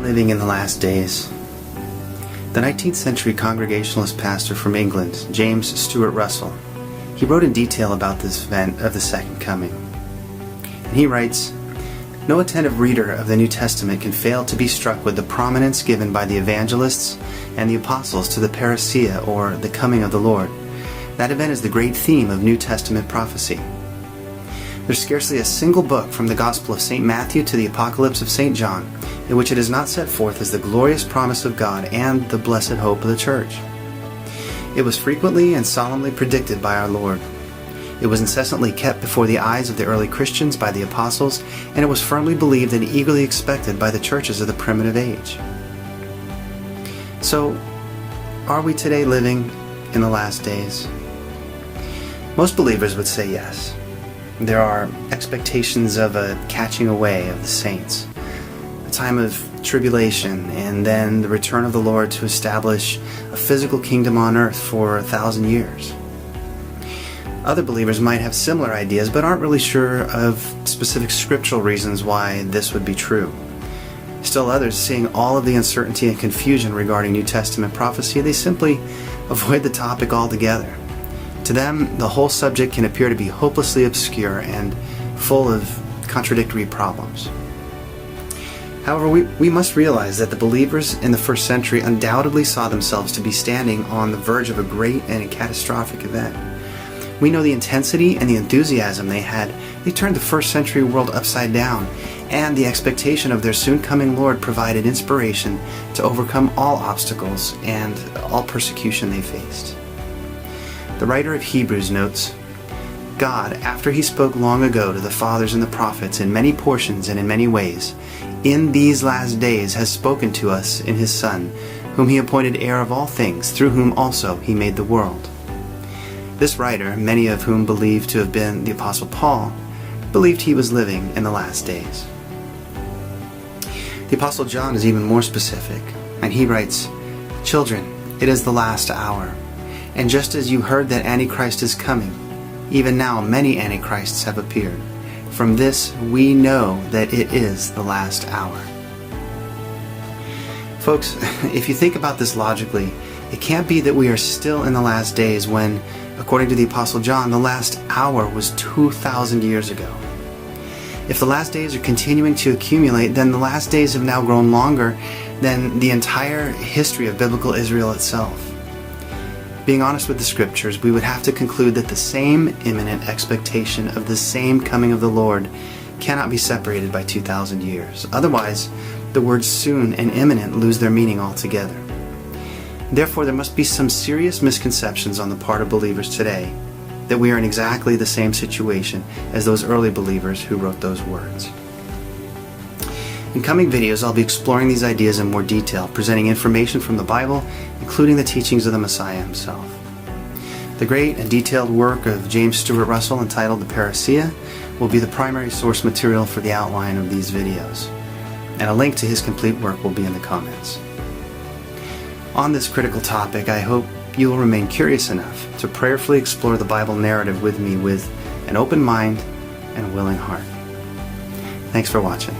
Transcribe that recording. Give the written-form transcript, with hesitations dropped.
Living in the last days. The 19th century Congregationalist pastor from England, James Stuart Russell, he wrote in detail about this event of the Second Coming. And he writes, "No attentive reader of the New Testament can fail to be struck with the prominence given by the evangelists and the apostles to the parousia, or the coming of the Lord. That event is the great theme of New Testament prophecy. There's scarcely a single book from the Gospel of St. Matthew to the Apocalypse of St. John in which it is not set forth as the glorious promise of God and the blessed hope of the Church. It was frequently and solemnly predicted by our Lord. It was incessantly kept before the eyes of the early Christians by the apostles, and it was firmly believed and eagerly expected by the churches of the primitive age." So, are we today living in the last days? Most believers would say yes. There are expectations of a catching away of the saints, a time of tribulation, and then the return of the Lord to establish a physical kingdom on earth for 1,000 years. Other believers might have similar ideas, but aren't really sure of specific scriptural reasons why this would be true. Still others, seeing all of the uncertainty and confusion regarding New Testament prophecy, they simply avoid the topic altogether. To them, the whole subject can appear to be hopelessly obscure and full of contradictory problems. However, we must realize that the believers in the first century undoubtedly saw themselves to be standing on the verge of a great and a catastrophic event. We know the intensity and the enthusiasm they had. They turned the first century world upside down, and the expectation of their soon-coming Lord provided inspiration to overcome all obstacles and all persecution they faced. The writer of Hebrews notes, "God, after He spoke long ago to the fathers and the prophets in many portions and in many ways, in these last days has spoken to us in His Son, whom He appointed heir of all things, through whom also He made the world." This writer, many of whom believed to have been the Apostle Paul, believed he was living in the last days. The Apostle John is even more specific, and he writes, "Children, it is the last hour. And just as you heard that Antichrist is coming, even now many Antichrists have appeared. From this we know that it is the last hour." Folks, if you think about this logically, it can't be that we are still in the last days when, according to the Apostle John, the last hour was 2,000 years ago. If the last days are continuing to accumulate, then the last days have now grown longer than the entire history of biblical Israel itself. Being honest with the scriptures, we would have to conclude that the same imminent expectation of the same coming of the Lord cannot be separated by 2,000 years. Otherwise, the words soon and imminent lose their meaning altogether. Therefore, there must be some serious misconceptions on the part of believers today that we are in exactly the same situation as those early believers who wrote those words. In coming videos, I'll be exploring these ideas in more detail, presenting information from the Bible, including the teachings of the Messiah himself. The great and detailed work of James Stuart Russell entitled The Parousia will be the primary source material for the outline of these videos, and a link to his complete work will be in the comments. On this critical topic, I hope you will remain curious enough to prayerfully explore the Bible narrative with me with an open mind and a willing heart. Thanks for watching.